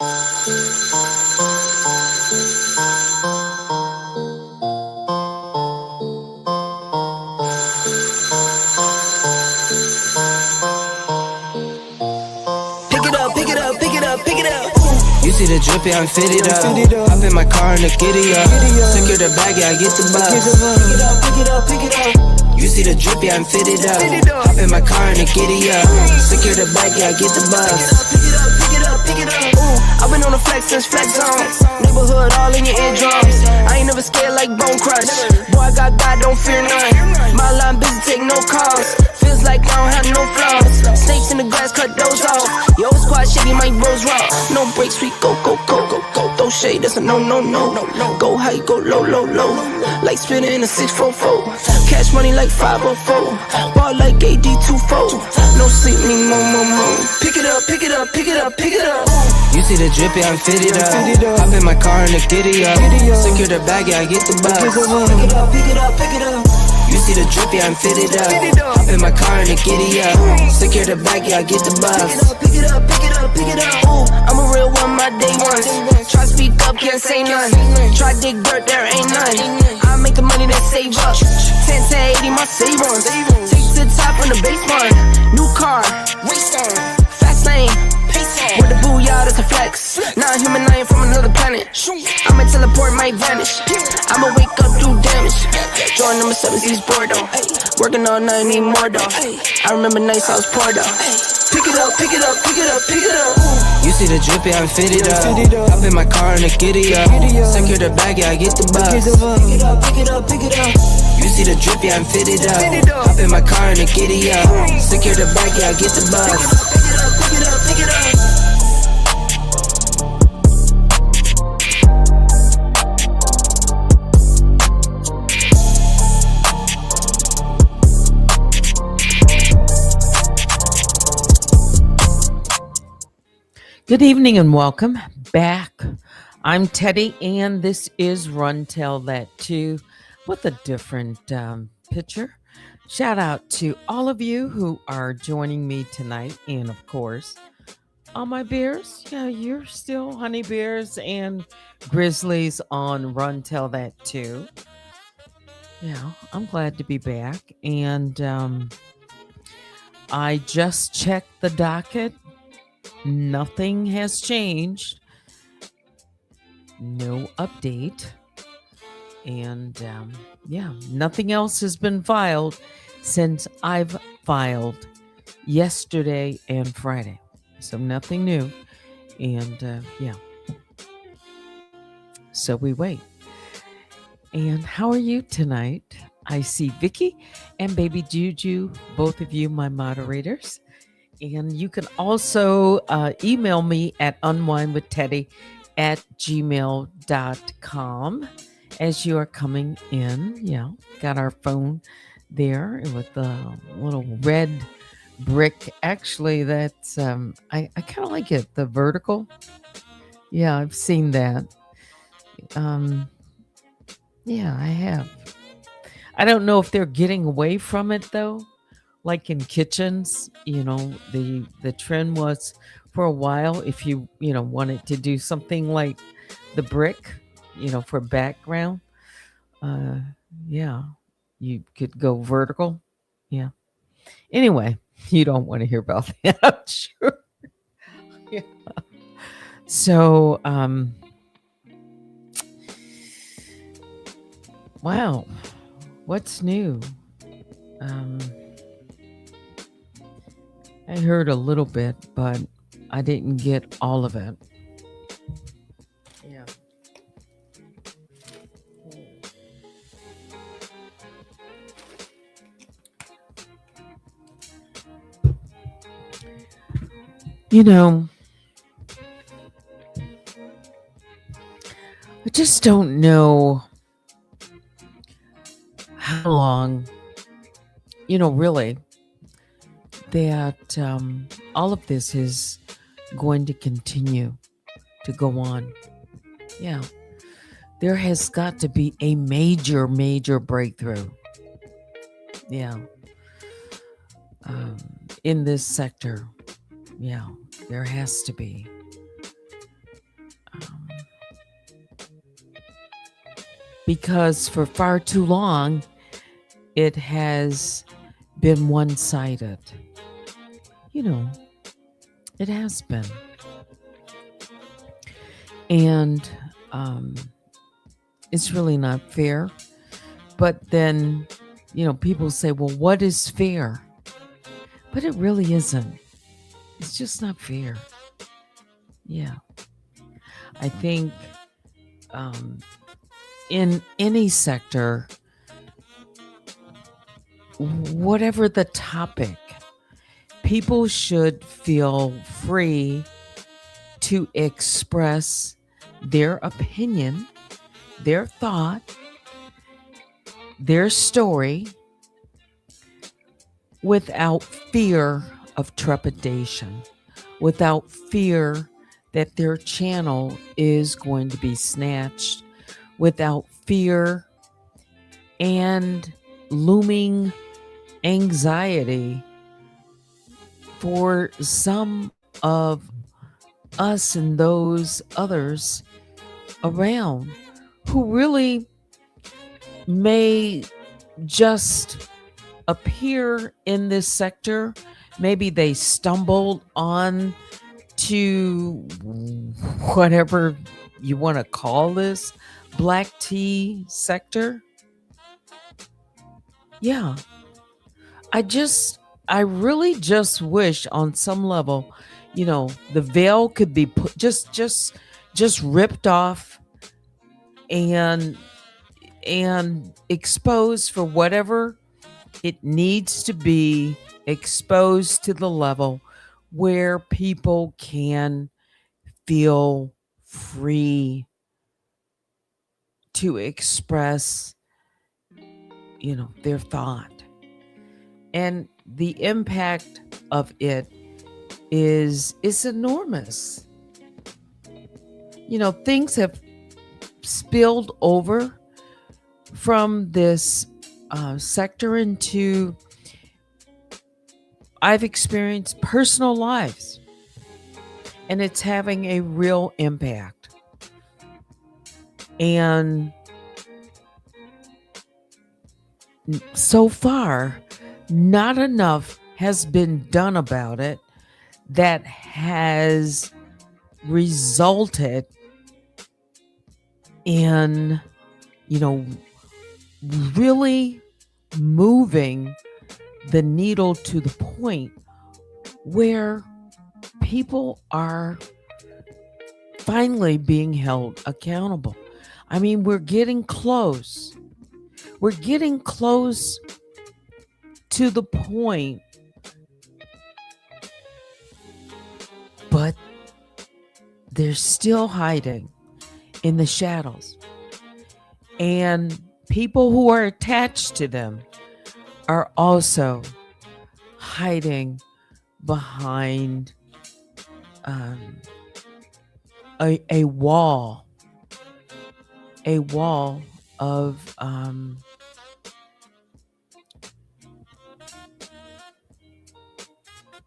Pick it up, pick it up, pick it up, pick it up. You see the drip, yeah, I'm fitted up. Hop in my car and the giddy up. Secure the bag, yeah, I get the bus. Pick it up, pick it up, pick it up. You see the drip, yeah, I'm fitted up. Hop in my car and the giddy up. Secure the bag, yeah, I get the bus. Pick it up, pick it up, pick it up. Ooh, I've been on the flex since flex on. Neighborhood all in your eardrums. I ain't never scared like Bone Crush. Boy, I got God, don't fear none. My line busy, take no calls. Feels like I don't have no flaws. Snakes in the grass, cut those off. Yo, squad shitty, my bros raw. No breaks, we go, go, go, go, go. Throw shade, that's a no, no, no, no, no. Go high, go low, low, low. Like spinning in a 644. Cash money like 504. Ball like AD24. No sleep, need more, more, more. Pick it up, pick it up, pick it up, pick it up. You see the drip, yeah, I'm fitted up. Hop in my car and the giddy up. Secure the bag, yeah, I get the bus. Pick it up, pick it up, pick it up. You see the drip, yeah, I'm fitted up. Hop in my car and the giddy up. Secure the bag, yeah, I get the bus. Pick it up, pick it up, pick it up. Ooh, I'm a real one, my day ones. Try speak up, can't say none. Try dig dirt, there ain't none. I make the money that save up. 10 to 80, my save ones. Take to the top on the base one. New car, race on. Fast lane, pace on. With the booyah, that's a flex. Not human, I ain't from another planet. I'ma teleport, might vanish. I'ma wake up, do damage. Join number 7, East Bordeaux. Working all night, need more though. I remember nights I was poor though. Pick it up, pick it up, pick it up, pick it up. You see the drip, yeah, I'm fitted up. Hop in my car and the giddy up. Secure the bag, yeah, I get the bus. Pick it up, pick it up, pick it up. You see the drip, yeah, I'm fitted up. Hop in my car and the giddy up. Secure the bag, yeah, I get the bus. Pick it up, pick it up, pick it up. Good evening and welcome back. I'm Teddy and this is RunTellThatToo with a different picture. Shout out to all of you who are joining me tonight, and of course, all my bears. Yeah, you're still honey bears and grizzlies on RunTellThatToo. Yeah, I'm glad to be back, and I just checked the docket. Nothing has changed. No update. And nothing else has been filed since I've filed yesterday and Friday. So nothing new. And so we wait. And how are you tonight? I see Vicky and Baby Juju, both of you my moderators. And you can also email me at unwinewithteddy@gmail.com as you are coming in. Yeah, got our phone there with the little red brick. Actually, that's, I kind of like it, the vertical. Yeah, I've seen that. Yeah, I have. I don't know if they're getting away from it, though. Like in kitchens, the trend was for a while, if you wanted to do something like the brick, for background, you could go vertical. Yeah. Anyway, you don't want to hear about that, I'm sure. Yeah. So, wow, what's new? I heard a little bit, but I didn't get all of it. Yeah. I just don't know how long, really, that all of this is going to continue to go on. Yeah. There has got to be a major, major breakthrough. Yeah. In this sector. Yeah, there has to be. because for far too long it has been one-sided. You know, it has been. And it's really not fair. But then, people say, well, what is fair? But it really isn't. It's just not fair. Yeah. I think in any sector, whatever the topic, people should feel free to express their opinion, their thought, their story without fear of trepidation, without fear that their channel is going to be snatched, without fear and looming anxiety for some of us and those others around who really may just appear in this sector. Maybe they stumbled on to whatever you want to call this black tea sector. Yeah. I really just wish on some level, the veil could be put just ripped off and exposed for whatever it needs to be exposed to the level where people can feel free to express, their thought. And the impact of it is enormous. Things have spilled over from this sector into I've experienced personal lives, and it's having a real impact. And so far, not enough has been done about it that has resulted in, really moving the needle to the point where people are finally being held accountable. I mean, we're getting close. We're getting close to the point, but they're still hiding in the shadows. And people who are attached to them are also hiding behind a wall of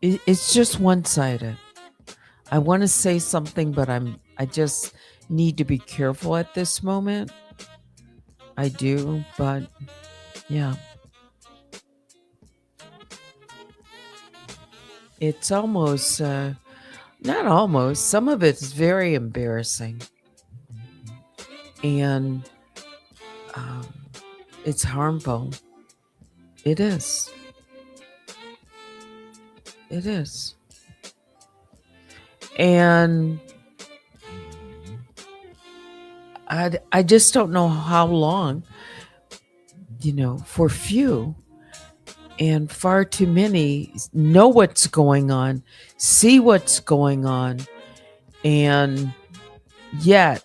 it's just one-sided. I want to say something, but I just need to be careful at this moment. I do, but yeah. It's almost not almost, some of it's very embarrassing. And it's harmful. It is. It is. And I just don't know how long, for few and far too many know what's going on, see what's going on, and yet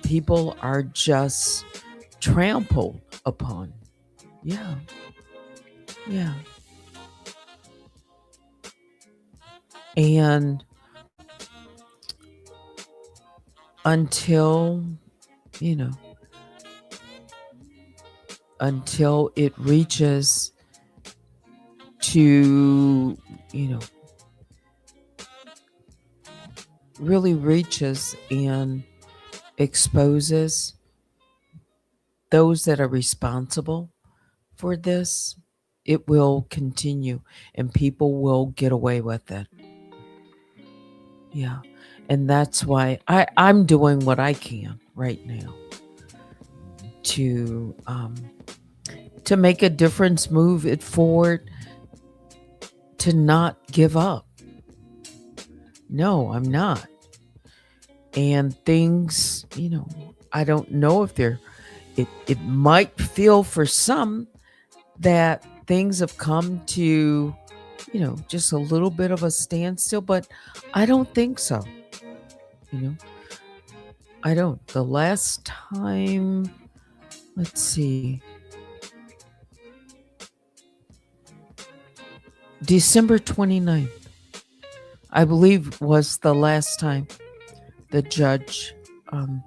people are just trampled upon. Yeah. Yeah. And until it reaches to, really reaches and exposes those that are responsible for this, it will continue and people will get away with it. Yeah. And that's why I'm doing what I can right now to make a difference, move it forward, to not give up. No, I'm not. And things, I don't know if it might feel for some that things have come to, just a little bit of a standstill, but I don't think so. You know, I don't. The last time, let's see, December 29th, I believe was the last time the judge, um,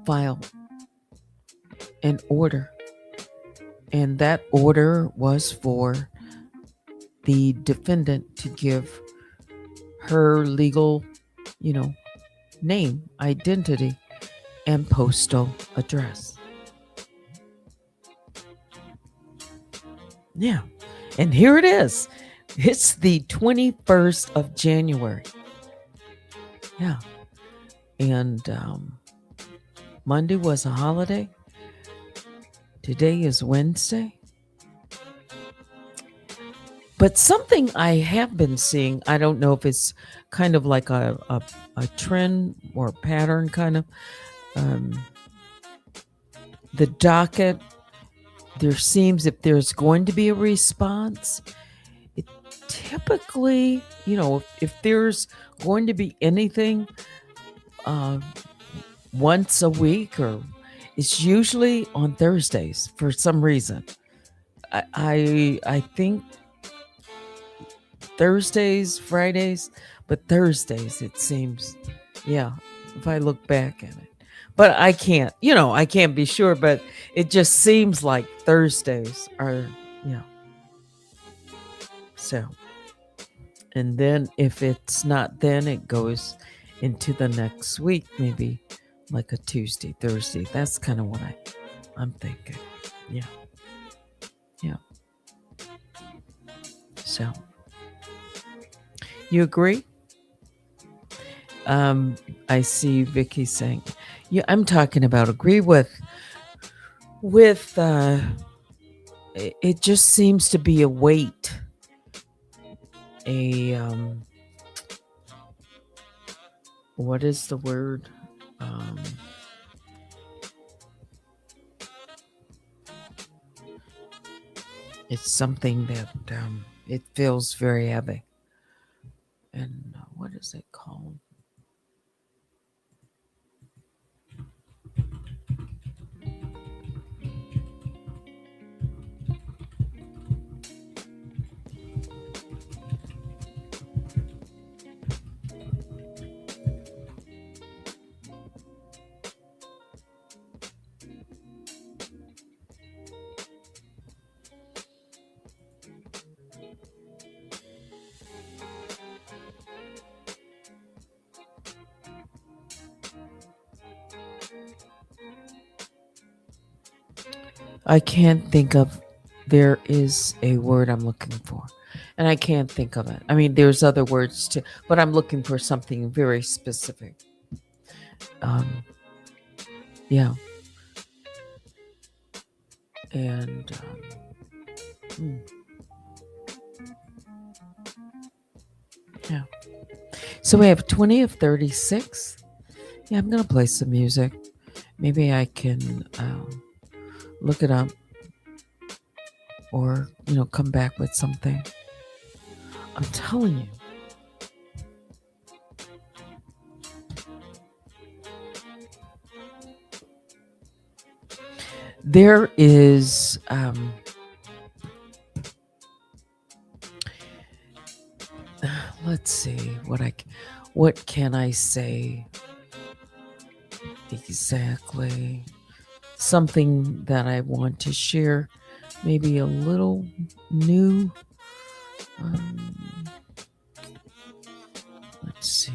filed an order. And that order was for the defendant to give her legal, you know, name, identity, and postal address. Yeah. And here it is. It's the 21st of January. Yeah. And Monday was a holiday. Today is Wednesday. But something I have been seeing, I don't know if it's kind of like a trend or a pattern, kind of. The docket, there seems, if there's going to be a response, it typically, if there's going to be anything once a week, or it's usually on Thursdays for some reason. I think Thursdays, Fridays, but Thursdays it seems. Yeah, if I look back at it. But I can't, I can't be sure, but it just seems like Thursdays are, yeah. So, and then if it's not, then it goes into the next week, maybe like a Tuesday, Thursday. That's kind of what I'm thinking. Yeah. Yeah. So, you agree? I see Vicky saying, yeah, I'm talking about agree with it just seems to be a weight, what is the word? It's something that it feels very heavy. And what is it called? I can't think of, there is a word I'm looking for, and I can't think of it. I mean, there's other words too, but I'm looking for something very specific. Yeah. And yeah. So we have 20 of 36. Yeah, I'm going to play some music. Maybe I can look it up, or, come back with something. I'm telling you. There is let's see what can I say exactly? Something that I want to share, maybe a little new. Let's see.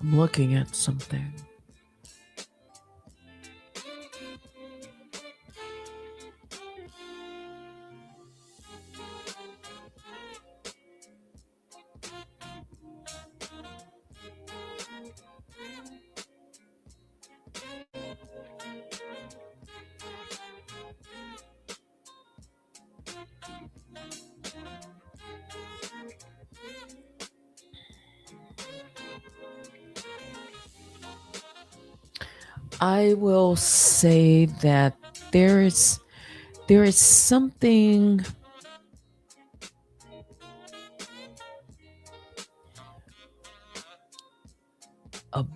I'm looking at something. I will say that there is something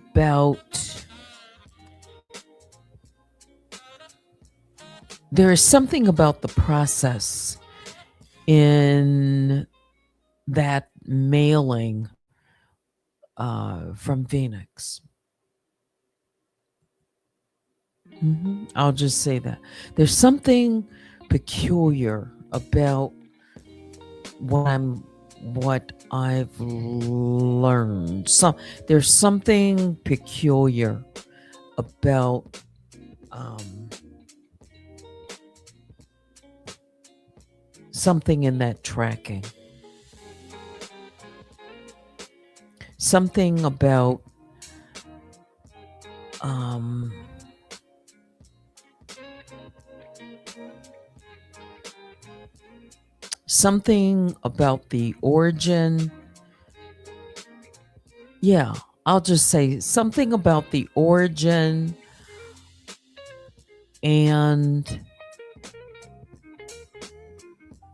about the process in that mailing from Phoenix. I'll just say that there's something peculiar about what I've learned. There's something peculiar about something in that tracking. Something about something about the origin. Yeah, I'll just say something about the origin and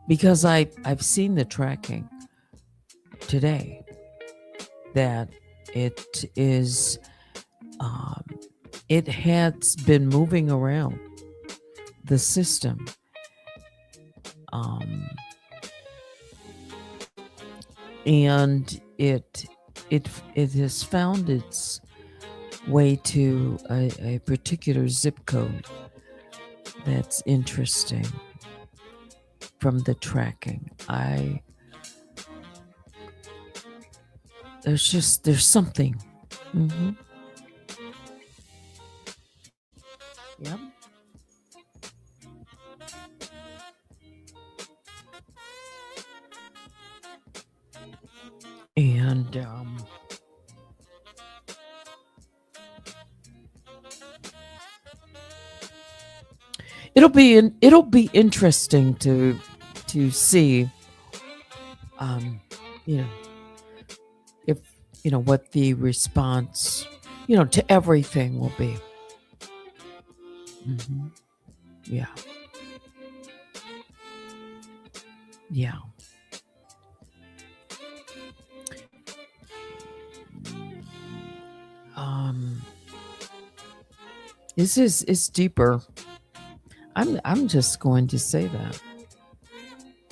because I've seen the tracking today that it is it has been moving around the system and it has found its way to a particular zip code that's interesting from the tracking. There's something. Yep. And it'll be interesting to see if what the response to everything will be. Yeah. This is deeper. I'm just going to say that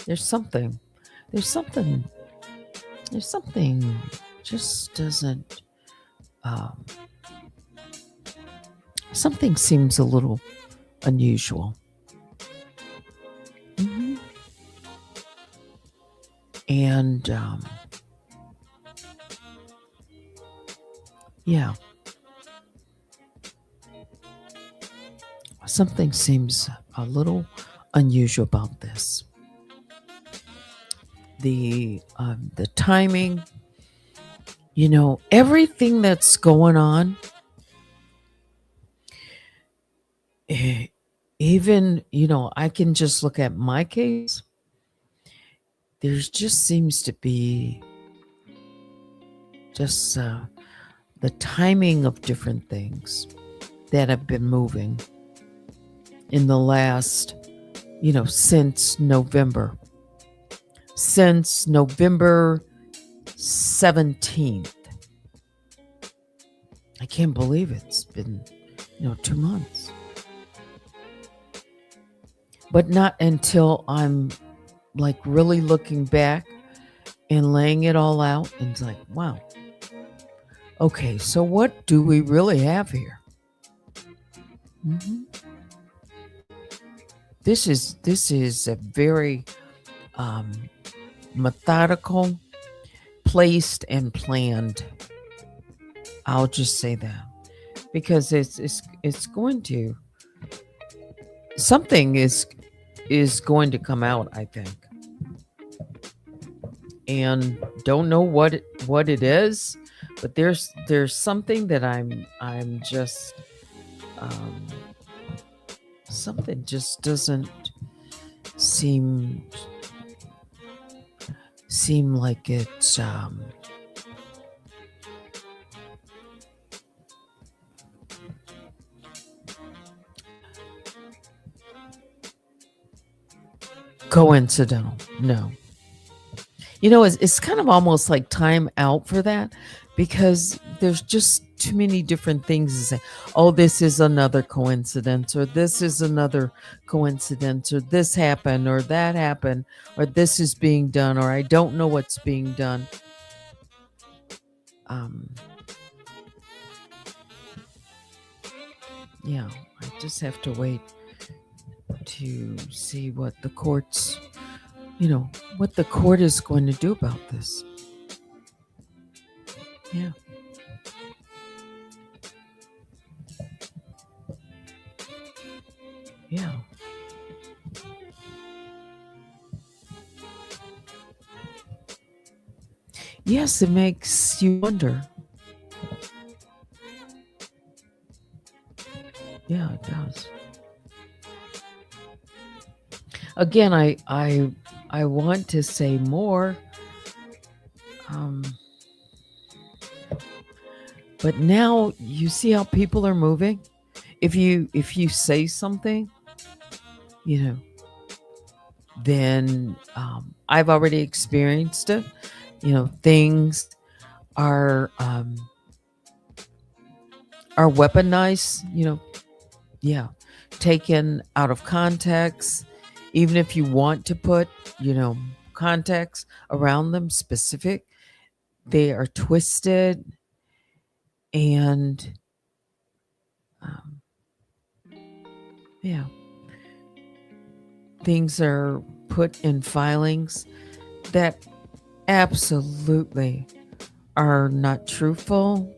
there's something just doesn't something seems a little unusual. And something seems a little unusual about this. The timing, everything that's going on, even I can just look at my case. There just seems to be just the timing of different things that have been moving in the last, since November 17th. I can't believe it's been, 2 months. But not until I'm like really looking back and laying it all out and it's like, wow. Okay, so what do we really have here? This is a very methodical, placed and planned I'll just say that because it's going to something is going to come out, I think, and don't know what it is, but there's something that I'm just um, something just doesn't seem like it's coincidental. No. It's kind of almost like time out for that because there's just too many different things to say. Oh, this is another coincidence, or this is another coincidence, or this happened, or that happened, or this is being done, or I don't know what's being done. Um, yeah, I just have to wait to see what the courts, what the court is going to do about this. Yeah. Yeah. Yes, it makes you wonder. Yeah, it does. Again, I want to say more, um, but now you see how people are moving. If you say something, then I've already experienced it. Things are weaponized. Yeah, taken out of context. Even if you want to put context around them, specific, they are twisted and um, yeah, things are put in filings that absolutely are not truthful.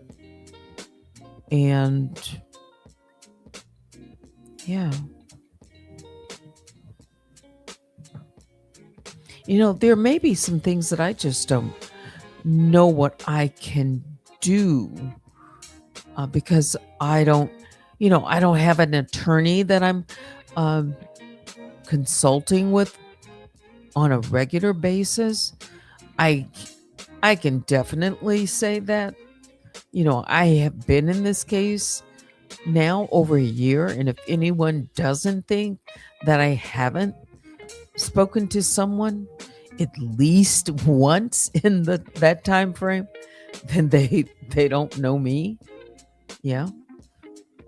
And yeah, there may be some things that I just don't know what I can do because I don't have an attorney that I'm consulting with on a regular basis. I can definitely say that I have been in this case now over a year, and if anyone doesn't think that I haven't spoken to someone at least once in that time frame, then they don't know me. Yeah,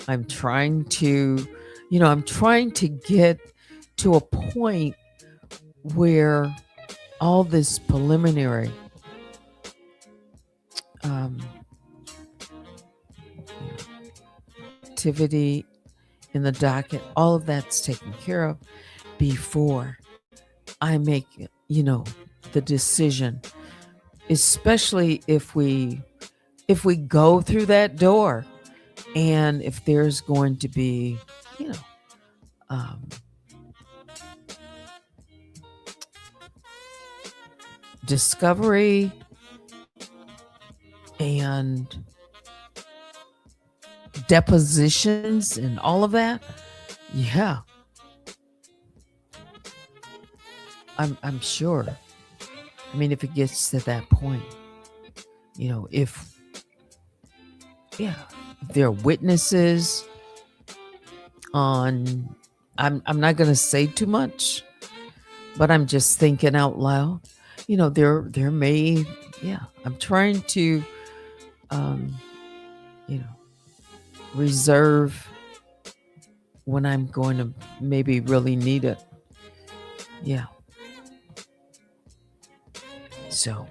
I'm trying to get to a point where all this preliminary um, activity in the docket, all of that's taken care of before I make the decision, especially if we go through that door and if there's going to be um, discovery and depositions and all of that. Yeah, I'm sure. I mean, if it gets to that point, if there are witnesses on, I'm not going to say too much, but I'm just thinking out loud. There may, I'm trying to, you know, reserve when I'm going to maybe really need it. Yeah. So,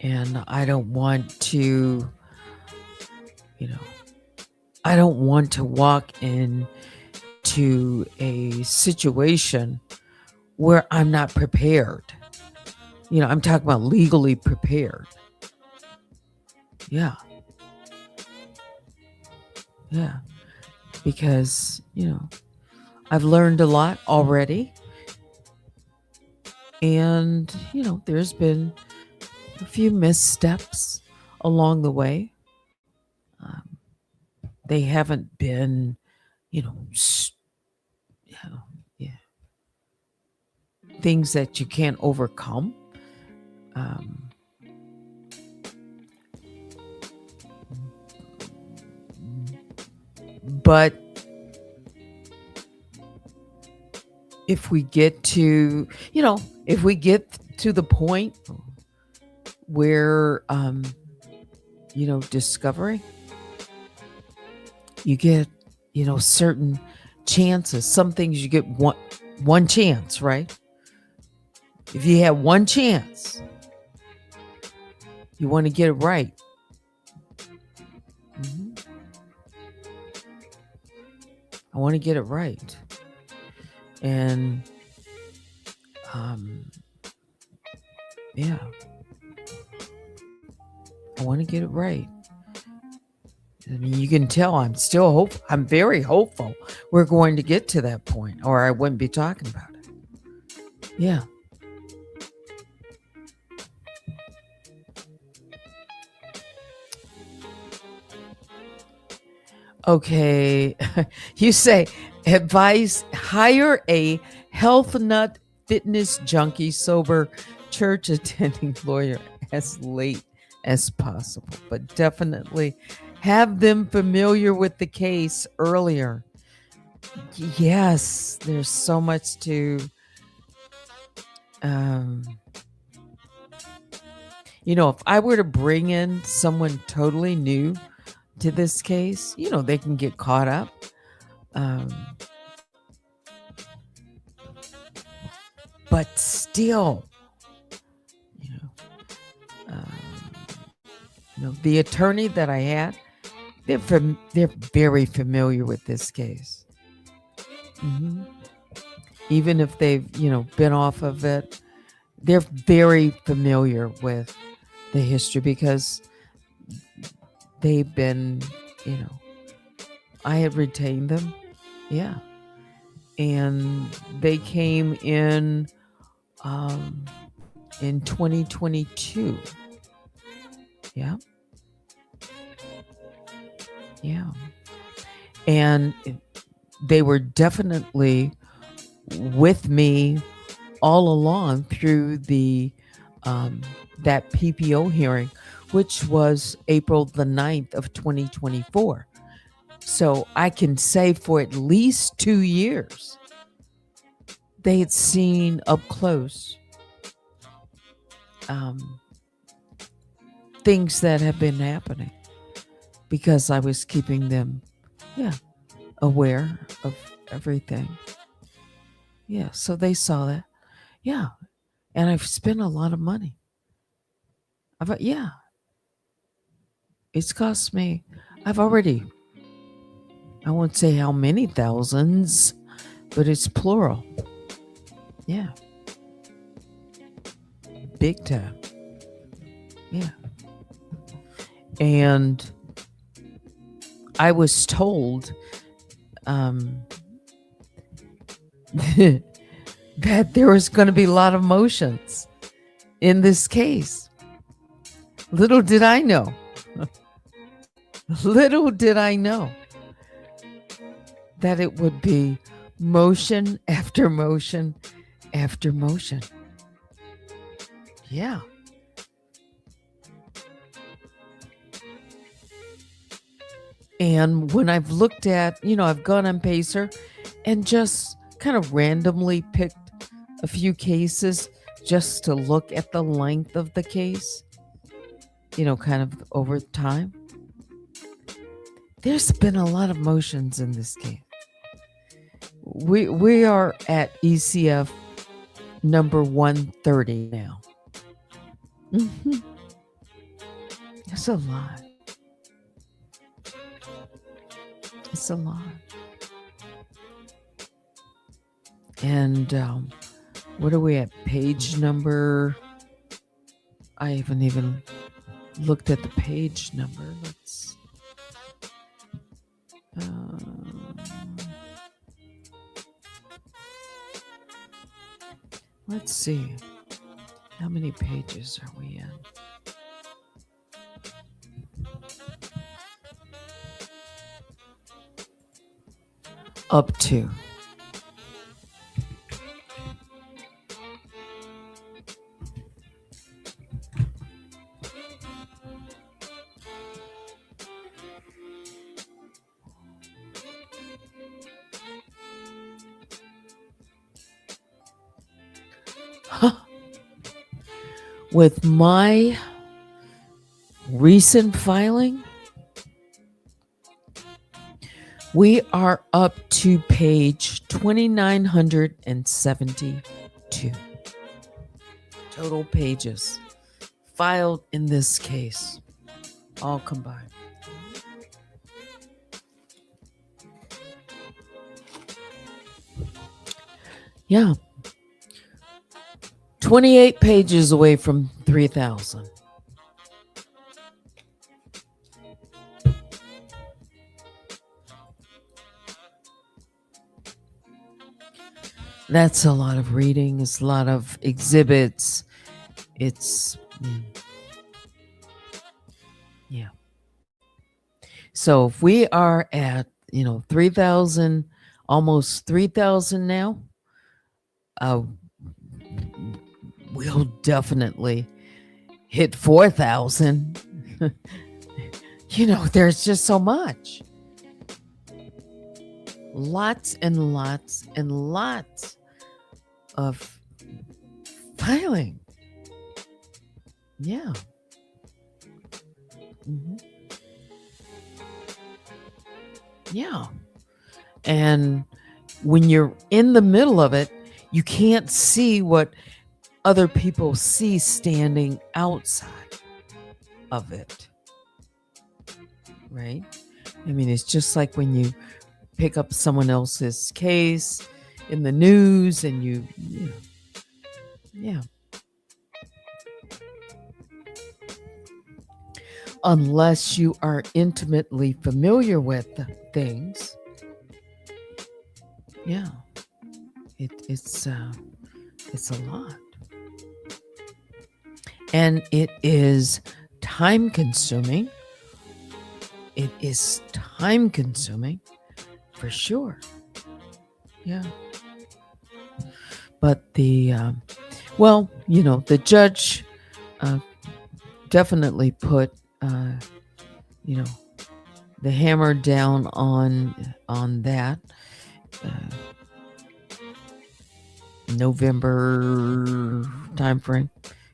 and I don't want to, I don't want to walk into a situation where I'm not prepared. I'm talking about legally prepared. Yeah. Yeah. Because, I've learned a lot already. And, there's been a few missteps along the way. Um, they haven't been, yeah, things that you can't overcome. Um, but if we get to, if we get to the point where, discovering, you get, certain chances. Some things you get one chance, right? If you have one chance, you want to get it right. Mhm. I want to get it right. And yeah, I want to get it right. I mean, you can tell I'm very hopeful we're going to get to that point, or I wouldn't be talking about it. Yeah. Okay. You say advise hire a health nut fitness junkie sober church attending lawyer as late as possible, but definitely have them familiar with the case earlier. Yes, there's so much to um if I were to bring in someone totally new to this case, they can get caught up. Um, but still, you know, the attorney that I had, they're very familiar with this case. Hmm. Even if they've, been off of it, they're very familiar with the history because they've been, I had retained them. Yeah. And they came in 2022. Yeah. Yeah. And they were definitely with me all along through the that PPO hearing, which was April the 9th of 2024. So I can say for at least 2 years, they had seen up close things that have been happening because I was keeping them, aware of everything. Yeah, so they saw that. Yeah, and I've spent a lot of money. Yeah, it's cost me. I've already, I won't say how many thousands, but it's plural. Yeah, big time. Yeah. And I was told that there was going to be a lot of motions in this case. Little did I know. Little did I know that it would be motion after motion after motion. Yeah. And when I've looked at, I've gone on Pacer and just kind of randomly picked a few cases just to look at the length of the case, kind of over time. There's been a lot of motions in this case. We are at ECF number 130 now. Mm-hmm. That's a lot. It's a lot. And what are we at? Page number I haven't even looked at the page number. Let's see. How many pages are we in? Up to. With my recent filing, we are up to page 2972. Total pages filed in this case, all combined. Yeah. 28 pages away from 3,000. That's a lot of reading. It's a lot of exhibits. It's, yeah. So if we are at, 3,000, almost 3,000 now, we'll definitely hit 4,000. There's just so much. Lots and lots and lots of filing. Yeah. Yeah. And when you're in the middle of it, you can't see what other people see standing outside of it. Right? I mean, it's just like when you pick up someone else's case in the news and yeah. Unless you are intimately familiar with things. Yeah. It's a lot. And it is time consuming. It is time consuming for sure. Yeah. But the judge definitely put the hammer down on that. November time frame.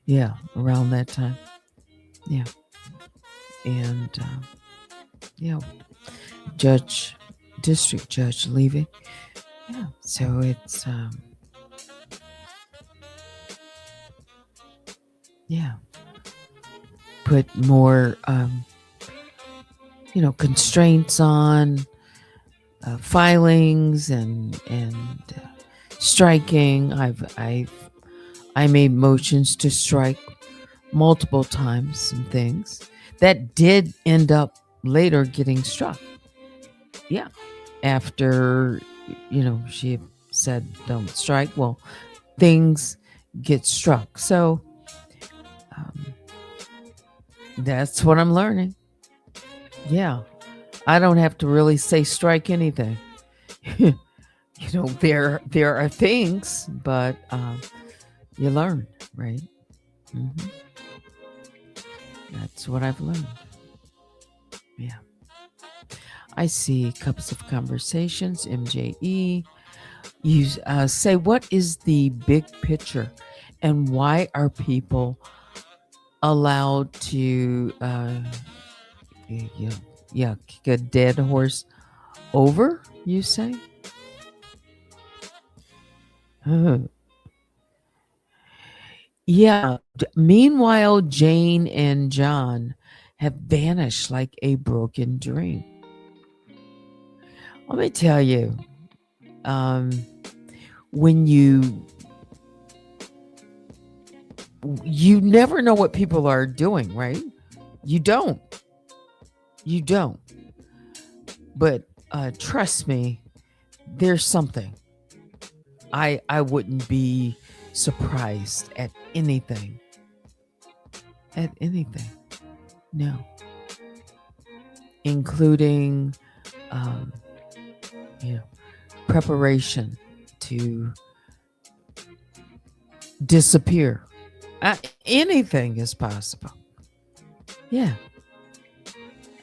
Yeah, around that time. Yeah. And district judge leaving. Yeah. So it's put more constraints on filings and striking. I made motions to strike multiple times and things that did end up later getting struck. Yeah. After, she said don't strike. Well, things get struck. So that's what I'm learning. Yeah. I don't have to really say strike anything. There are things, but you learn, right? Mm-hmm. That's what I've learned. Yeah. I see Cups of Conversations, MJE. You say, what is the big picture and why are people allowed to kick a dead horse over, you say? Yeah. Meanwhile, Jane and John have vanished like a broken dream. Let me tell you, when you you never know what people are doing, right? You don't. You don't. But trust me, there's something. I wouldn't be surprised at anything. At anything. No. Including um, you know, preparation to disappear. Anything is possible. Yeah.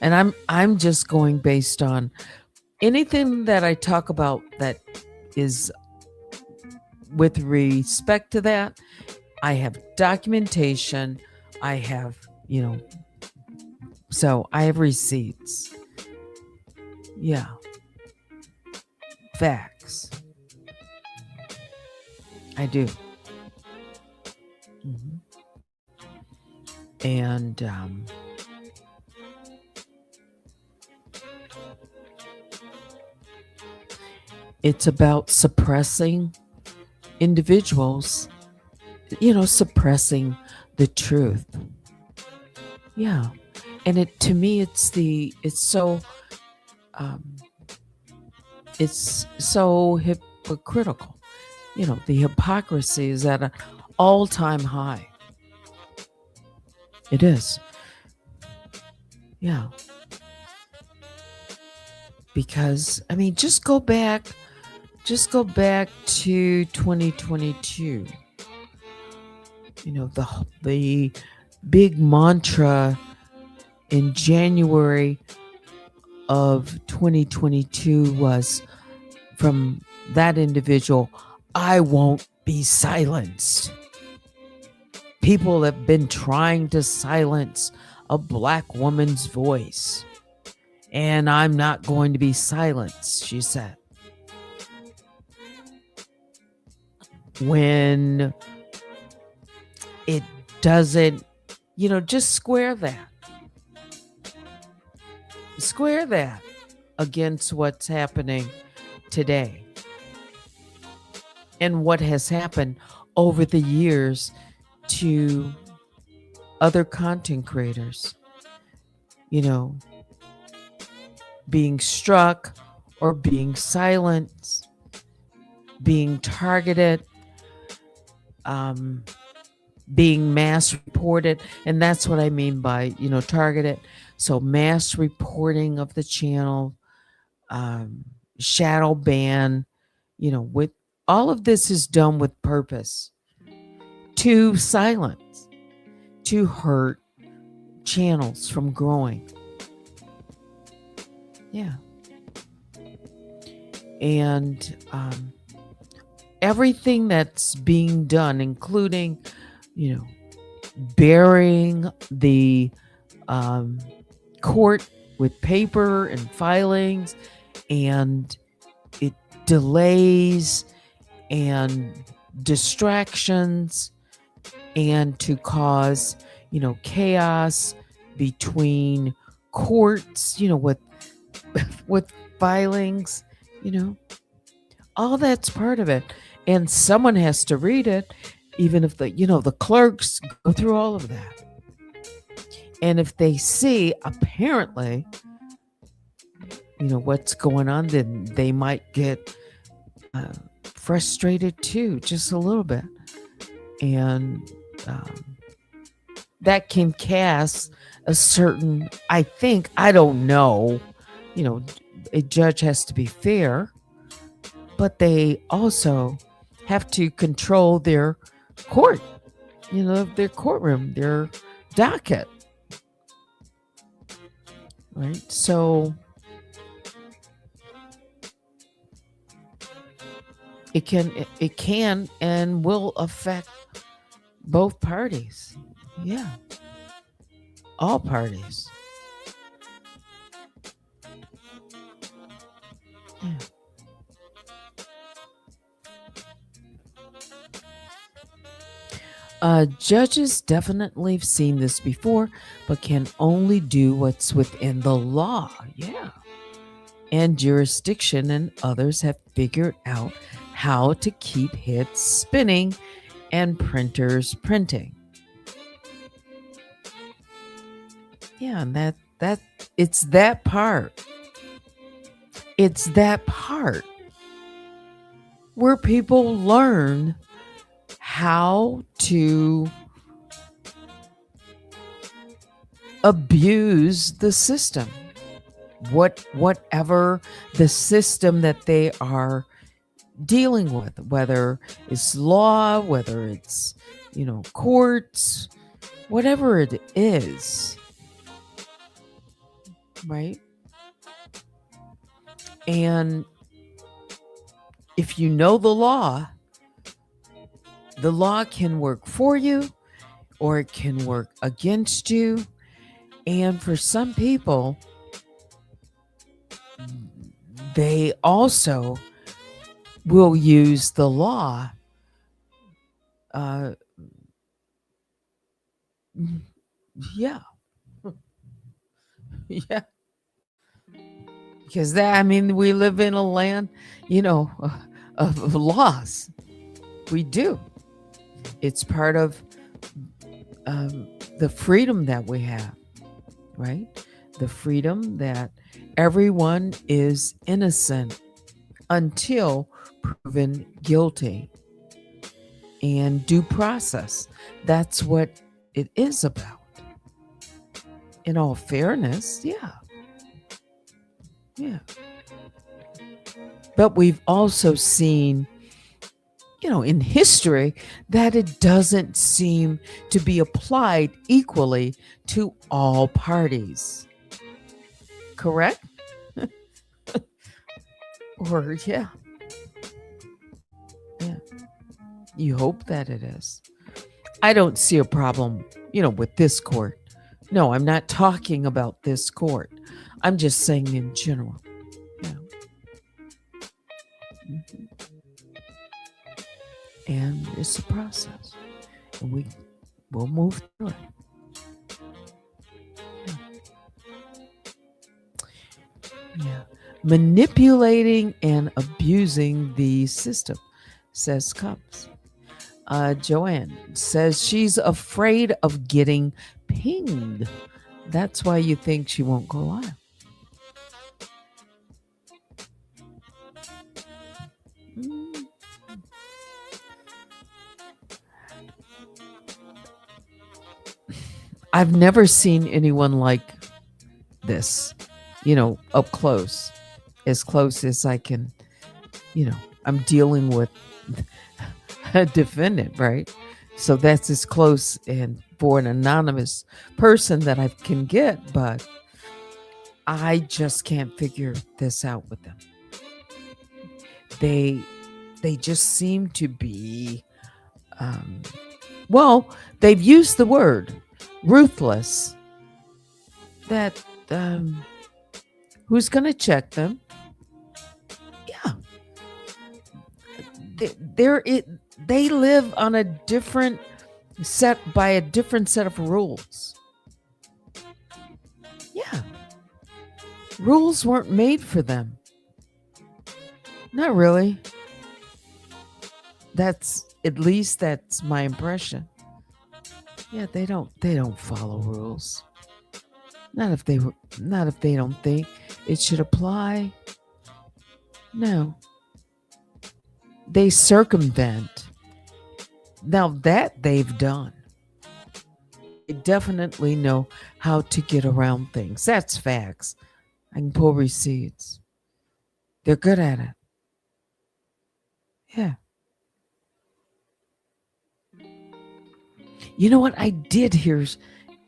And I'm just going based on anything that I talk about that is with respect to that. I have documentation. I have, so I have receipts. Yeah. Facts. I do. Mhm. And it's about suppressing individuals, suppressing the truth. Yeah. And to me, um, it's so hypocritical. The hypocrisy is at an all-time high. It is. Yeah. Because, just go back to 2022. The big mantra in January of 2022 was from that individual, I won't be silenced. People have been trying to silence a Black woman's voice, and I'm not going to be silenced, she said. When it doesn't, just square that. Square that against what's happening today and what has happened over the years to other content creators, being struck or being silenced, being targeted, being mass reported. And that's what I mean by, targeted. So mass reporting of the channel, shadow ban, with all of this is done with purpose to silence, to hurt channels from growing. Yeah. And everything that's being done, including, burying the court with paper and filings, and it delays and distractions, and to cause, chaos between courts, with filings, all that's part of it. And someone has to read it, even if the clerks go through all of that. And if they see apparently, what's going on, then they might get frustrated too, just a little bit. And that can cast a certain, I don't know, a judge has to be fair, but they also have to control their court, their courtroom, their docket. Right? So it can and will affect both parties. Yeah. All parties. Yeah. Judges definitely have seen this before, but can only do what's within the law. Yeah. And jurisdiction, and others have figured out how to keep hits spinning and printers printing. Yeah, and that it's that part. It's that part where people learn how to abuse the system. Whatever the system that they are dealing with, whether it's law, whether it's, courts, whatever it is, right? And if you know the law can work for you or it can work against you. And for some people, they also will use the law. Uh, yeah, yeah, because we live in a land, of laws. We do. It's part of the freedom that we have, right? The freedom that everyone is innocent until proven guilty. And due process. That's what it is about. In all fairness, yeah. Yeah. But we've also seen, in history, that it doesn't seem to be applied equally to all parties. Correct? Or, yeah. Yeah. You hope that it is. I don't see a problem, with this court. No, I'm not talking about this court. I'm just saying in general. Mhm. And it's a process. And we'll move through it. Yeah. Manipulating and abusing the system, says Cups. Joanne says she's afraid of getting pinged. That's why you think she won't go live. Mm. I've never seen anyone like this, up close, as close as I can, I'm dealing with a defendant, right? So that's as close and for an anonymous person that I can get, but I just can't figure this out with them. They just seem to be, they've used the word ruthless. That who's going to check them? Yeah, they live on a different set of rules. Yeah, rules weren't made for them. Not really. At least that's my impression. Yeah, they don't follow rules. Not if they don't think it should apply. No. They circumvent. Now that they've done. They definitely know how to get around things. That's facts. I can pull receipts. They're good at it. Yeah. You know what I did hear?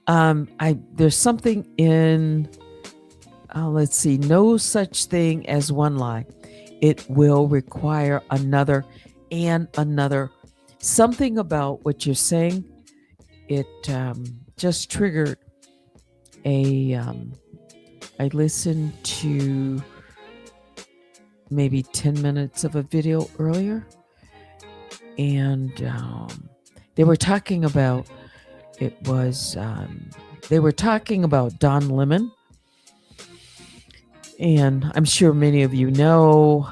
There's something in. Let's see. No such thing as one lie. It will require another and another. Something about what you're saying. It just triggered I listened to maybe 10 minutes of a video earlier, and they were talking about they were talking about Don Lemon, and I'm sure many of you know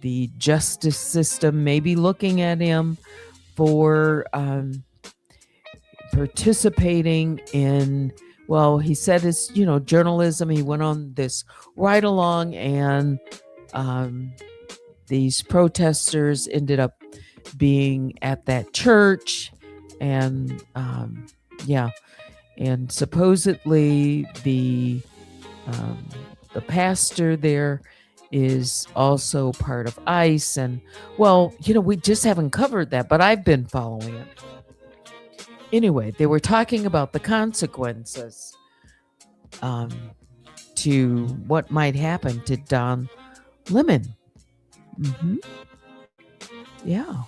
the justice system may be looking at him for participating in Well, he said it's, journalism. He went on this ride along, and um, these protesters ended up being at that church. And yeah, and supposedly um, the pastor there is also part of ICE. And well, we just haven't covered that, but I've been following it. Anyway, they were talking about the consequences um, to what might happen to Don Lemon. Hmm. Yeah.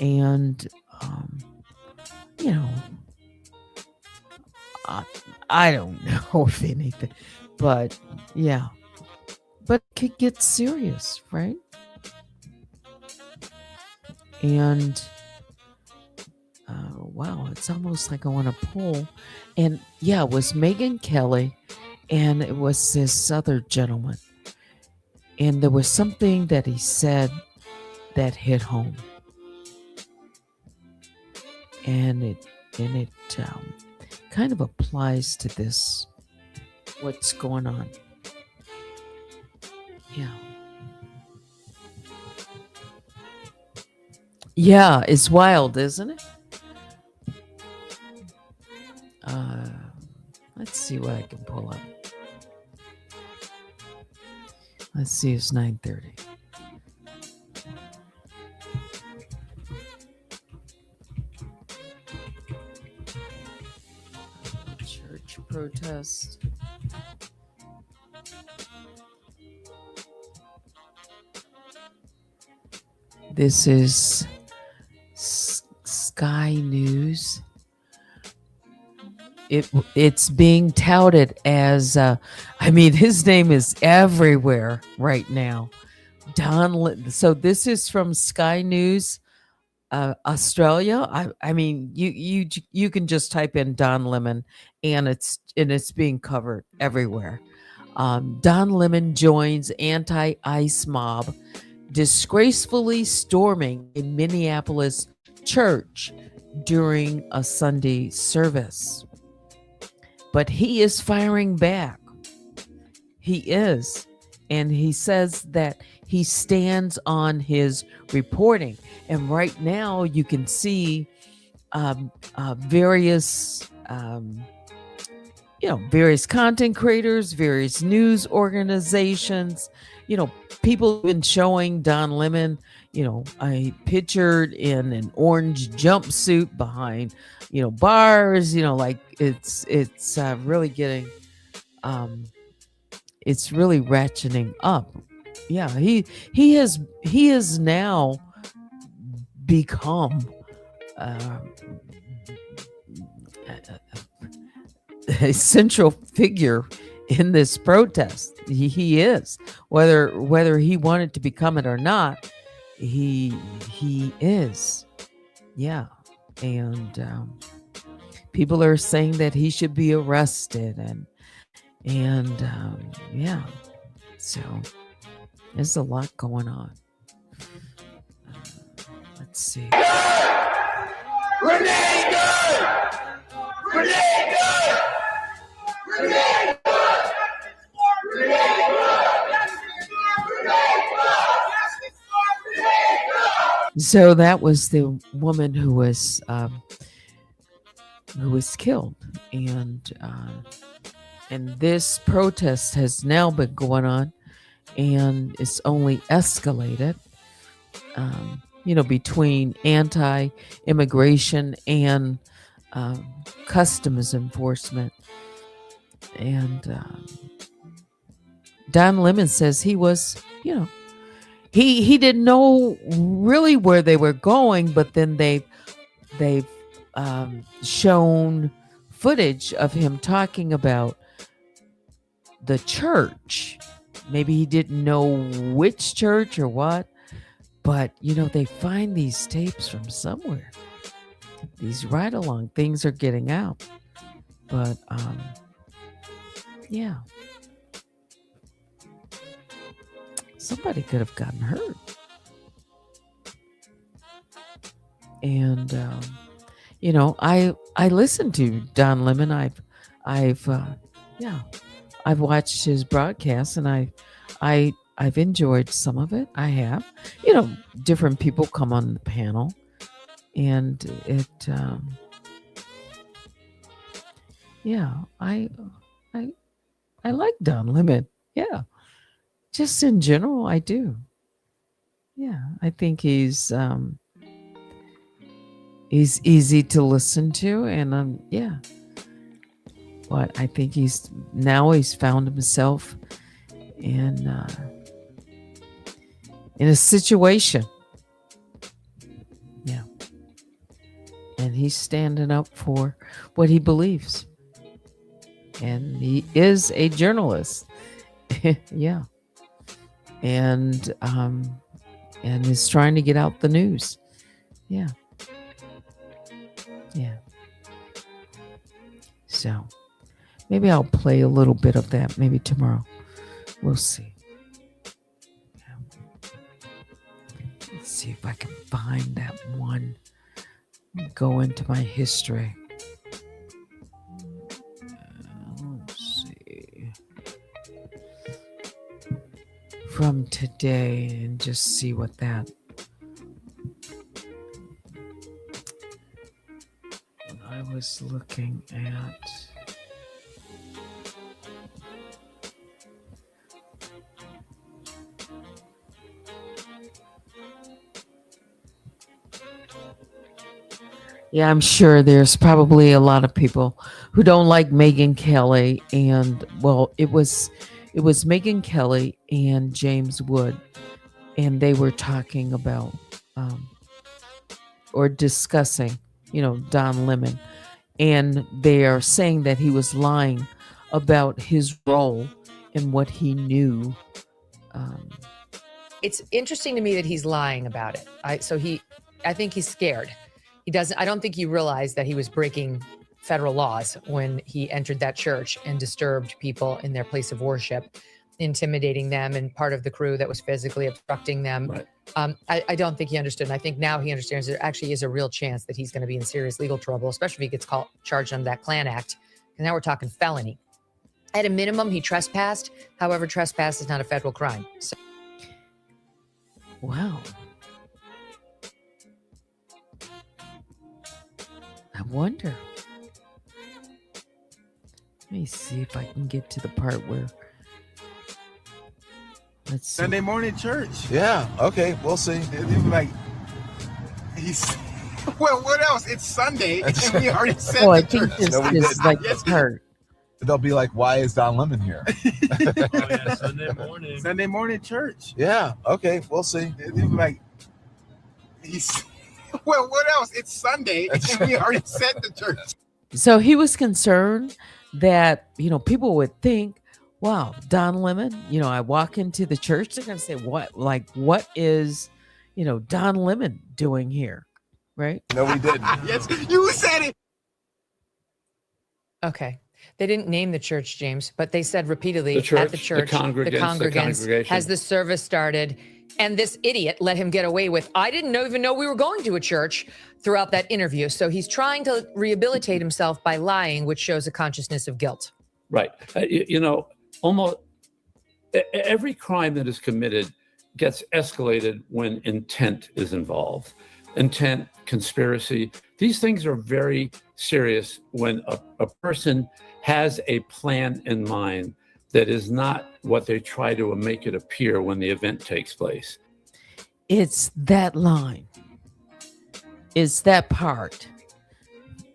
And, you know, I, I don't know if anything, but yeah. But it could get serious, right? And wow, it's almost like I want to pull. And yeah, it was Megyn Kelly, and it was this other gentleman. And there was something that he said that hit home. And it kind of applies to this, what's going on. Yeah. Yeah, it's wild, isn't it? Uh, let's see what I can pull up. Let's see, it's 9:30. Church protest. This is Sky News. It's being touted as his name is everywhere right now. So this is from Sky News, Australia. I mean, you can just type in Don Lemon, and it's being covered everywhere. Don Lemon joins anti-ICE mob disgracefully storming a Minneapolis church during a Sunday service. But he is firing back. He is. And he says that he stands on his reporting. And right now you can see various various content creators, various news organizations, people have been showing Don Lemon, I pictured in an orange jumpsuit behind, bars, like it's really getting, it's really ratcheting up. Yeah, he has now become a central figure in this protest. He is, whether he wanted to become it or not. He is. Yeah. And people are saying that he should be arrested, and yeah. So there's a lot going on. Let's see. Renee good! Renee good! Renee good! Renee good! So that was the woman who was killed, and this protest has now been going on, and it's only escalated. Between anti-immigration and customs enforcement. And Don Lemon says he was, he didn't know really where they were going, but then they've shown footage of him talking about the church. Maybe he didn't know which church or what. But, they find these tapes from somewhere. These ride-along things are getting out. But, yeah. Somebody could have gotten hurt. And, I listen to Don Lemon. I've yeah, I've watched his broadcasts, and I've enjoyed some of it. I have, different people come on the panel, and yeah, I I like Don Lemon. Yeah, just in general, I do. Yeah, I think he's easy to listen to, and yeah. But I think he's found himself in in a situation. Yeah, and he's standing up for what he believes, and he is a journalist. Yeah, and is trying to get out the news. Yeah, yeah. So maybe I'll play a little bit of that. Maybe tomorrow. We'll see. Let's see if I can find that one. Go into my history. Let's see. From today, and just see what that. I was looking at. Yeah, I'm sure there's probably a lot of people who don't like Megyn Kelly, and well, it was Megyn Kelly and James Wood, and they were talking about or discussing, Don Lemon, and they are saying that he was lying about his role and what he knew. It's interesting to me that he's lying about it. I think he's scared. I don't think he realized that he was breaking federal laws when he entered that church and disturbed people in their place of worship, intimidating them, and part of the crew that was physically obstructing them. Right. I don't think he understood. And I think now he understands there actually is a real chance that he's going to be in serious legal trouble, especially if he gets charged under that Klan Act. And now we're talking felony. At a minimum, he trespassed. However, trespass is not a federal crime. So. Wow. I wonder. Let me see if I can get to the part where. Let's see. Sunday morning church. Yeah. Okay. We'll see. Well, what else? It's Sunday, and we already said Oh, I the think church. this No, we is didn't. like Yes, the part. They'll be like, "Why is Don Lemon here?" Oh yeah, Sunday morning. Sunday morning church. Yeah. Okay. We'll see. Well, what else? It's Sunday, and we already said the church. So he was concerned that, people would think, wow, Don Lemon, I walk into the church, they're going to say, what is, Don Lemon doing here? Right? No, we didn't. Yes, you said it. Okay. They didn't name the church, James, but they said repeatedly The church, at the church, the congregants, has the service started. And this idiot let him get away with, I didn't even know we were going to a church throughout that interview. So he's trying to rehabilitate himself by lying, which shows a consciousness of guilt. Right. Almost every crime that is committed gets escalated when intent is involved. Intent, conspiracy, these things are very serious when a person has a plan in mind that is not what they try to make it appear when the event takes place. It's that line. It's that part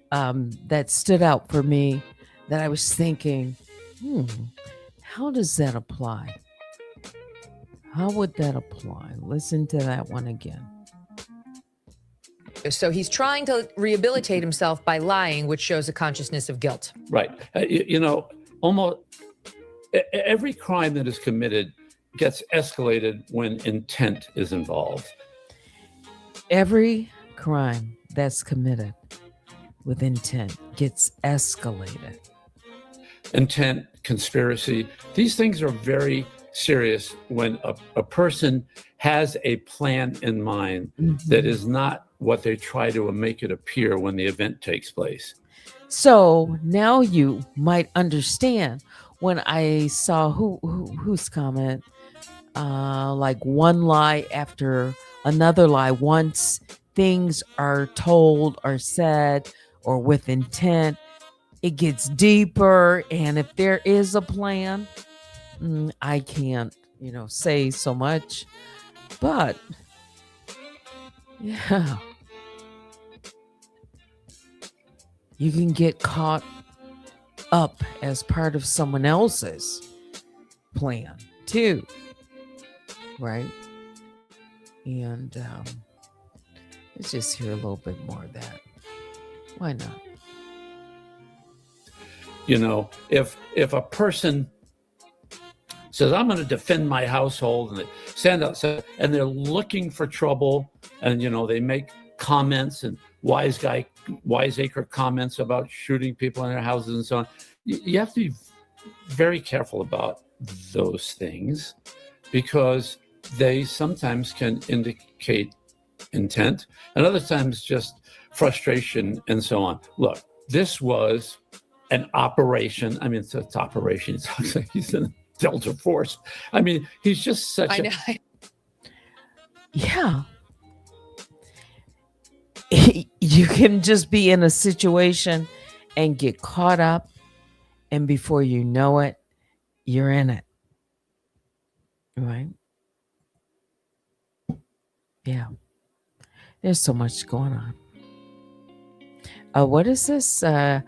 that stood out for me, that I was thinking, how does that apply? How would that apply? Listen to that one again. So he's trying to rehabilitate himself by lying, which shows a consciousness of guilt. Right. Almost every crime that is committed gets escalated when intent is involved. Every crime that's committed with intent gets escalated. Intent, conspiracy, these things are very serious when a person has a plan in mind that is not what they try to make it appear when the event takes place. So now you might understand when I saw whose comment, like one lie after another lie. Once things are told or said or with intent, it gets deeper. And if there is a plan, I can't, say so much. But yeah, you can get caught up as part of someone else's plan too, right? And let's just hear a little bit more of that. Why not? If a person says, I'm going to defend my household, and they stand outside and they're looking for trouble, and they make comments and wiseacre comments about shooting people in their houses and so on. You have to be very careful about those things, because they sometimes can indicate intent, and other times just frustration and so on. Look, this was an operation. I mean, it's an operation. It sounds like he's in Delta Force. I mean, he's just such I know. Yeah. You can just be in a situation and get caught up, and before you know it, you're in it. Right? Yeah. There's so much going on. What is this? I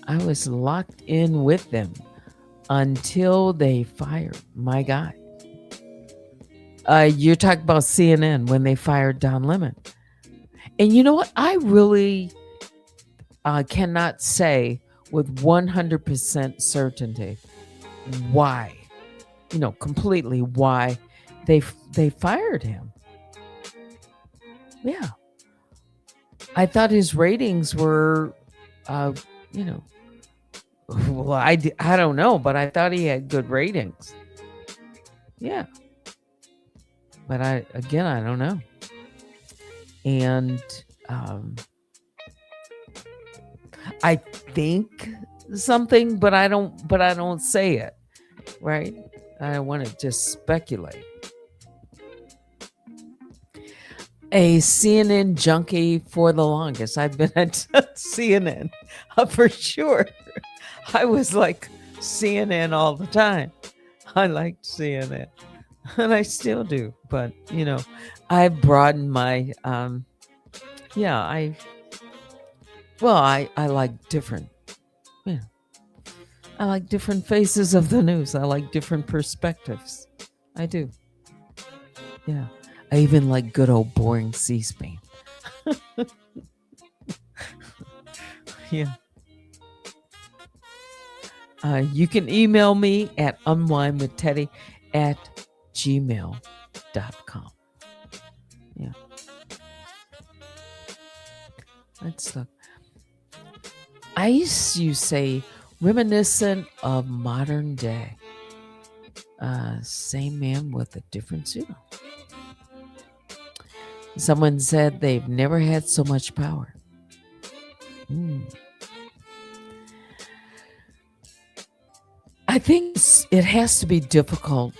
was locked in with them until they fired my guy. You're talking about CNN when they fired Don Lemon. And you know what? I really cannot say with 100% certainty why, completely why they fired him. Yeah. I thought his ratings were, well, I don't know, but I thought he had good ratings. Yeah. But I don't know. And I think something, but I don't say it, right? I don't want to just speculate. A CNN junkie for the longest. I've been at CNN for sure. I was like CNN all the time. I liked CNN, and I still do. But I've broadened my. I like different. Yeah, I like different faces of the news. I like different perspectives. I do. Yeah. I even like good old boring C-SPAN. Yeah. You can email me at unwinewithteddy@gmail.com. Yeah. Let's look. I used to say reminiscent of modern day. Same man with a different suit on. Someone said they've never had so much power. I think it has to be difficult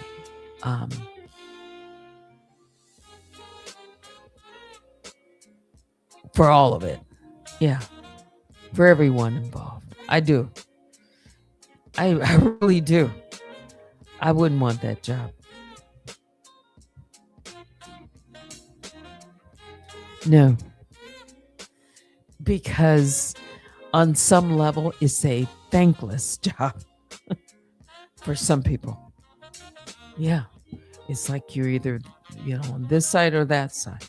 for all of it. Yeah. For everyone involved. I do. I really do. I wouldn't want that job. No. Because on some level, it's a thankless job for some people. Yeah. It's like you're either, on this side or that side.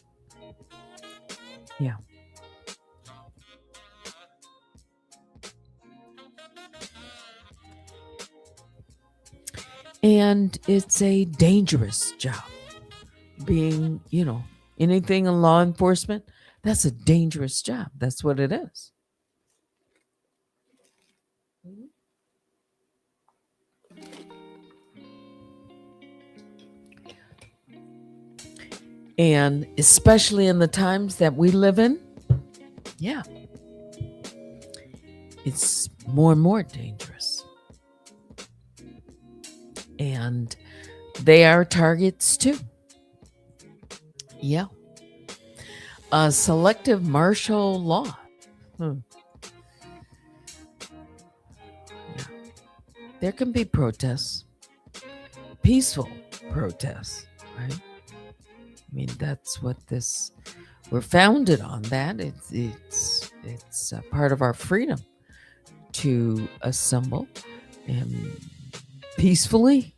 Yeah. And it's a dangerous job. Being, anything in law enforcement, that's a dangerous job. That's what it is. And especially in the times that we live in, yeah, it's more and more dangerous. And they are targets too. Yeah. Selective martial law. Yeah. There can be protests, peaceful protests, right? I mean, that's what we're founded on. That it's a part of our freedom to assemble and peacefully.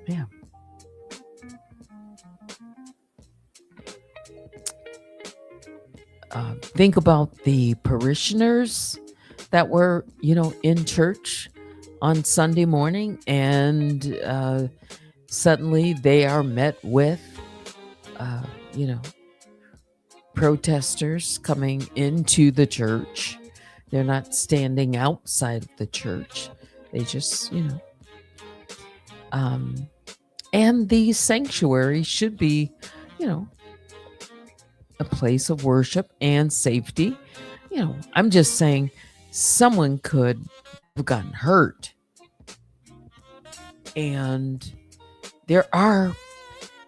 Yeah. Think about the parishioners that were, in church on Sunday morning, and suddenly they are met with, protesters coming into the church. They're not standing outside of the church. They just, and the sanctuary should be, a place of worship and safety. I'm just saying someone could have gotten hurt. And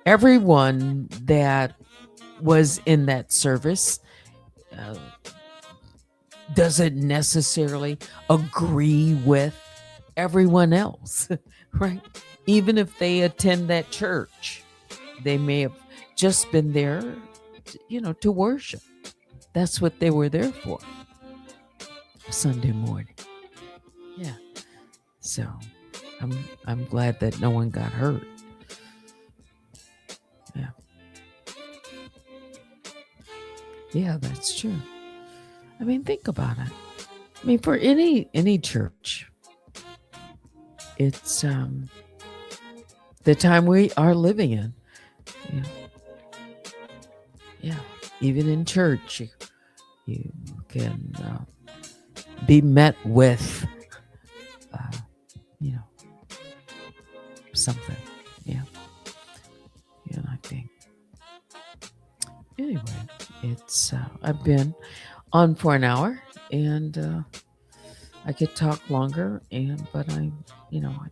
everyone that was in that service doesn't necessarily agree with everyone else, right? Even if they attend that church, they may have just been there, to worship. That's what they were there for. Sunday morning. Yeah. So I'm glad that no one got hurt. Yeah. Yeah, that's true. I mean, think about it. I mean, for any church, it's the time we are living in. Yeah. Even in church, you can be met with, something. Yeah. And I think, anyway, it's, I've been on for an hour, and I could talk longer, but I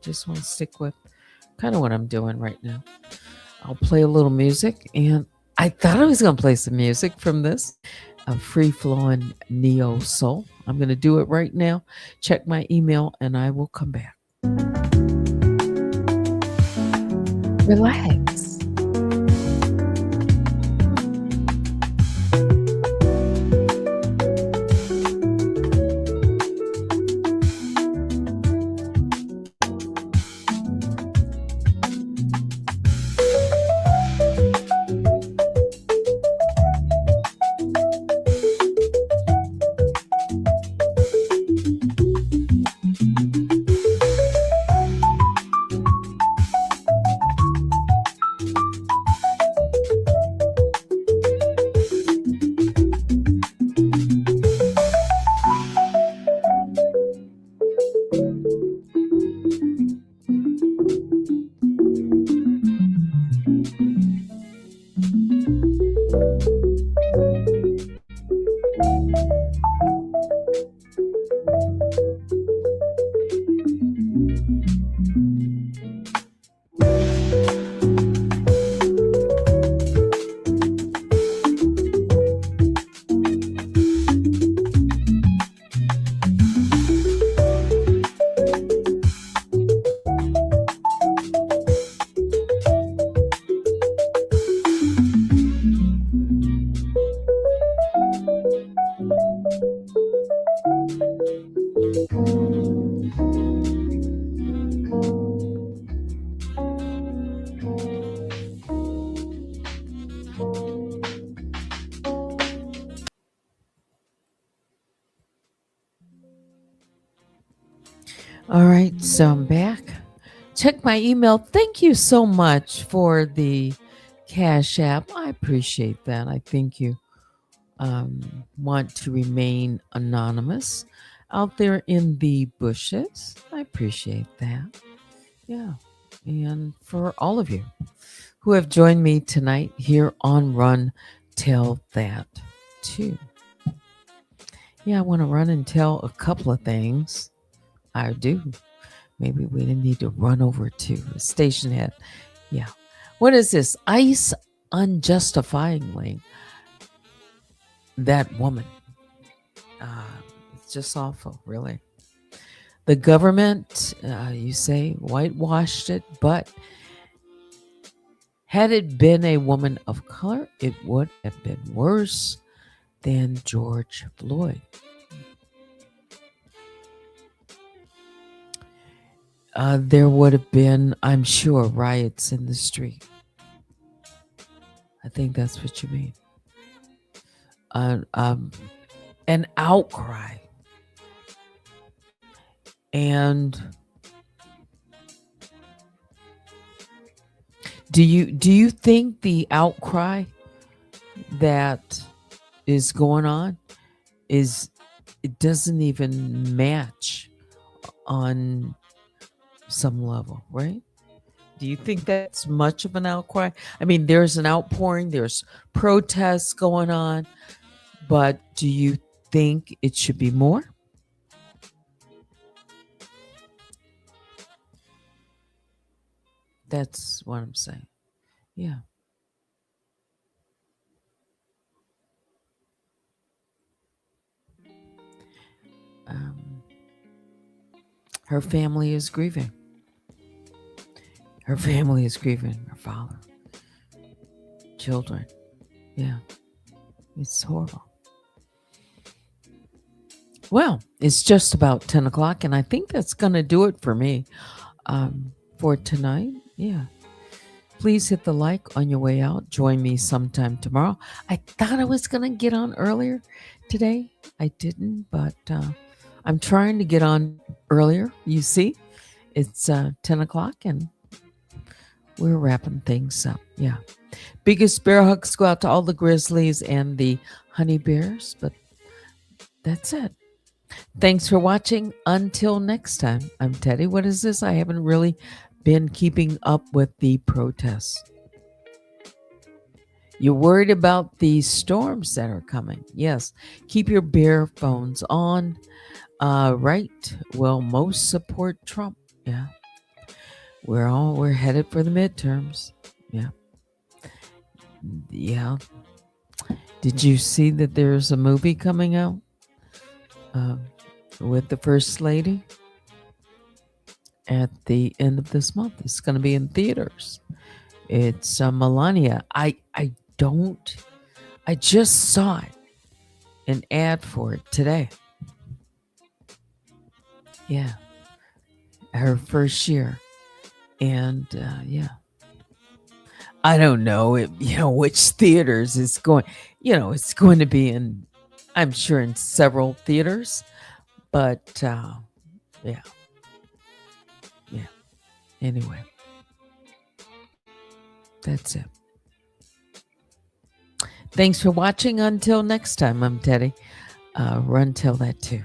just want to stick with kind of what I'm doing right now. I'll play a little music, and I thought I was going to play some music from this, a free-flowing neo soul. I'm going to do it right now. Check my email, and I will come back. Relax. All right, so I'm back. Check my email. Thank you so much for the Cash App. I appreciate that. I think you want to remain anonymous out there in the bushes. I appreciate that. Yeah. And for all of you who have joined me tonight here on Run Tell That Too. Yeah, I want to run and tell a couple of things. I do. Maybe we didn't need to run over to Station Head. Yeah. What is this? ICE unjustifiably. That woman. It's just awful, really. The government, you say, whitewashed it, but had it been a woman of color, it would have been worse than George Floyd. There would have been, I'm sure, riots in the street. I think that's what you mean. An outcry. And do you think the outcry that is going on it doesn't even match on some level, right? Do you think that's much of an outcry? I mean, there's an outpouring, there's protests going on, but do you think it should be more? That's what I'm saying. Yeah. Her family is grieving. Her family is grieving her father, children. Yeah. It's horrible. Well, it's just about 10 o'clock, and I think that's going to do it for me for tonight. Yeah. Please hit the like on your way out. Join me sometime tomorrow. I thought I was going to get on earlier today. I didn't, but I'm trying to get on earlier. You see, it's 10 o'clock, and we're wrapping things up. Yeah. Biggest bear hugs go out to all the grizzlies and the honey bears, but that's it. Thanks for watching. Until next time, I'm Teddy. What is this? I haven't really been keeping up with the protests. You're worried about the storms that are coming. Yes. Keep your bear phones on. Right. Well, most support Trump. Yeah. We're headed for the midterms. Yeah. Yeah. Did you see that there's a movie coming out with the First Lady at the end of this month? It's going to be in theaters. It's Melania. I just saw it, an ad for it today. Yeah. Her first year. And yeah. I don't know, which theaters it's going. It's going to be in, I'm sure, in several theaters. But yeah. Anyway, that's it. Thanks for watching. Until next time, I'm Teddy. Run Tell That Too.